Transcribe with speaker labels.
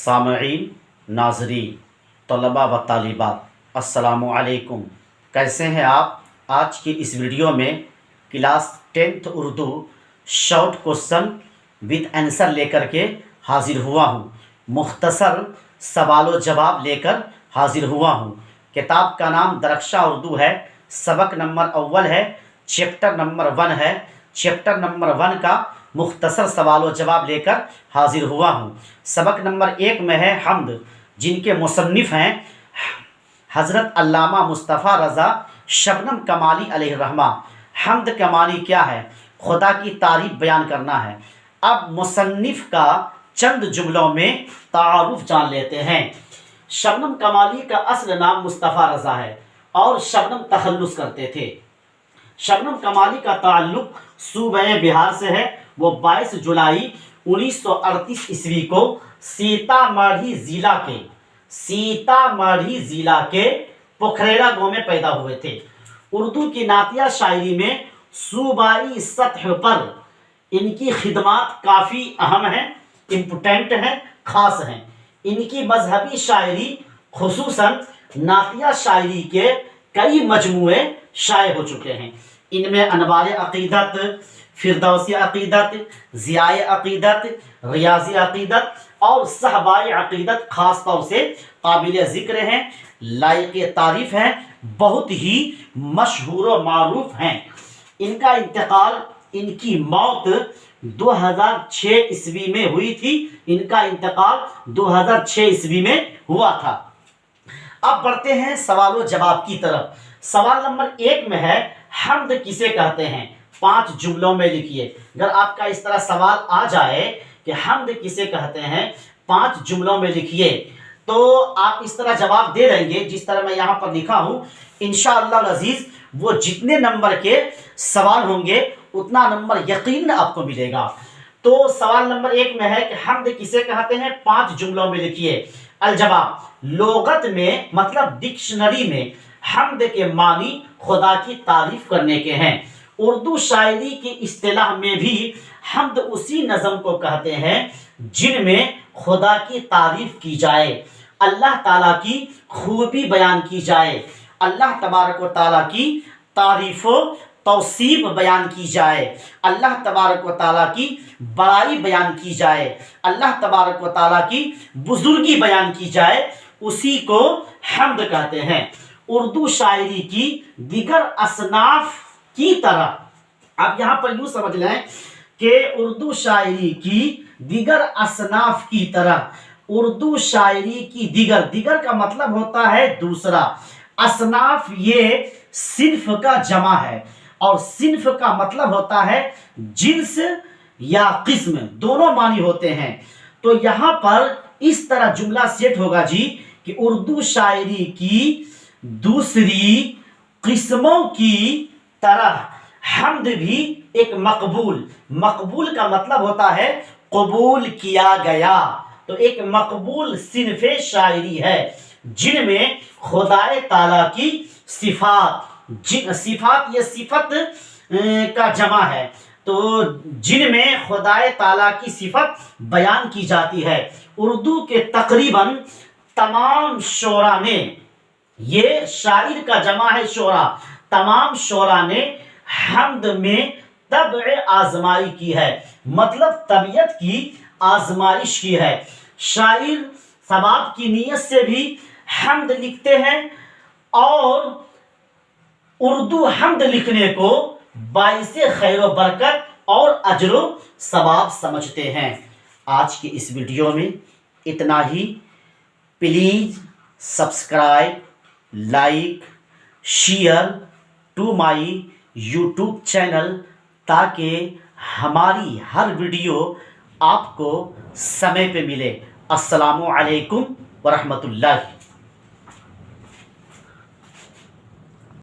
Speaker 1: سامعین، ناظرین، طلباء و طالبات، السلام علیکم۔ کیسے ہیں آپ؟ آج کی اس ویڈیو میں class 10th Urdu short question with answer لے کر کے حاضر ہوا ہوں۔ مختصر سوال و جواب لے کر حاضر ہوا ہوں۔ کتاب کا نام درخشاں اردو ہے، سبق نمبر اول ہے، چیپٹر نمبر 1 ہے۔ چیپٹر نمبر 1 کا مختصر سوال و جواب لے کر حاضر ہوا ہوں۔ سبق نمبر 1 میں ہے حمد، جن کے مصنف ہیں حضرت علامہ مصطفیٰ رضا شبنم کمالی علیہ الرحمہ۔ حمد کا معنی کیا ہے؟ خدا کی تعریف بیان کرنا ہے۔ اب مصنف کا چند جملوں میں تعارف جان لیتے ہیں۔ شبنم کمالی کا اصل نام مصطفیٰ رضا ہے اور شبنم تخلص کرتے تھے۔ شبنم کمالی کا تعلق صوبہ بہار سے ہے۔ وہ 22 جولائی 1938 عیسوی کو سیتامڑھی ضلع کے پوکھریڑا گاؤں میں پیدا ہوئے تھے۔ اردو کی نعتیہ شاعری میں صوبائی سطح پر ان کی خدمات کافی اہم ہیں، امپورٹنٹ ہیں، خاص ہیں۔ ان کی مذہبی شاعری خصوصاً نعتیہ شاعری کے کئی مجموعے شائع ہو چکے ہیں۔ ان میں انوار عقیدت، فردوسی عقیدت، ضیاء عقیدت، ریاضی عقیدت اور صحبائے عقیدت خاص طور سے قابل ذکر ہیں، لائق تعریف ہیں، بہت ہی مشہور و معروف ہیں۔ ان کا انتقال، ان کی موت 2006 عیسوی میں ہوئی تھی۔ ان کا انتقال 2006 عیسوی میں ہوا تھا۔ اب بڑھتے ہیں سوال و جواب کی طرف۔ سوال نمبر 1 میں ہے حمد کسے کہتے ہیں؟ 5 جملوں میں لکھیے۔ اگر آپ کا اس طرح سوال آ جائے کہ حمد کسے کہتے ہیں، 5 جملوں میں لکھیے، تو آپ اس طرح جواب دے دیں گے جس طرح میں یہاں پر لکھا ہوں۔ انشاءاللہ العزیز وہ جتنے نمبر کے سوال ہوں گے اتنا نمبر یقیناً آپ کو ملے گا۔ تو سوال نمبر 1 میں ہے کہ حمد کسے کہتے ہیں، 5 جملوں میں لکھیے۔ الجواب، لغت میں مطلب ڈکشنری میں حمد کے معنی خدا کی تعریف کرنے کے ہیں۔ اردو شاعری کی اصطلاح میں بھی حمد اسی نظم کو کہتے ہیں جن میں خدا کی تعریف کی جائے، اللہ تعالیٰ کی خوبی بیان کی جائے، اللہ تبارک و تعالیٰ کی تعریف و توصیف بیان کی جائے، اللہ تبارک و تعالیٰ کی بڑائی بیان کی جائے، اللہ تبارک و تعالیٰ کی بزرگی بیان کی جائے، اسی کو حمد کہتے ہیں۔ اردو شاعری کی دیگر اصناف کی طرح، اب یہاں پر یوں سمجھ لیں کہ اردو شاعری کی دیگر اصناف کی طرح اردو شاعری کی دیگر کا مطلب ہوتا ہے دوسرا، اصناف یہ صنف کا جمع ہے، اور صنف کا مطلب ہوتا ہے جنس یا قسم، دونوں معنی ہوتے ہیں۔ تو یہاں پر اس طرح جملہ سیٹ ہوگا جی کہ اردو شاعری کی دوسری قسموں کی طرح حمد بھی ایک مقبول کا مطلب ہوتا ہے قبول کیا گیا، تو ایک مقبول صنف شاعری ہے جن میں خدائے تعالیٰ کی صفات یہ صفت کا جمع ہے، تو جن میں خدائے تعالیٰ کی صفت بیان کی جاتی ہے۔ اردو کے تقریباً تمام شعراء نے، یہ شاعر کا جمع ہے شعراء، تمام شعراء نے حمد میں طبع آزمائی کی ہے، مطلب طبیعت کی آزمائش کی ہے۔ شاعر ثواب کی نیت سے بھی حمد لکھتے ہیں اور اردو حمد لکھنے کو باعث خیر و برکت اور اجر و ثواب سمجھتے ہیں۔ آج کی اس ویڈیو میں اتنا ہی۔ Please subscribe, like, share to my YouTube channel تاکہ ہماری ہر ویڈیو آپ کو سمے پہ ملے۔ السلام علیکم ورحمۃ اللہ۔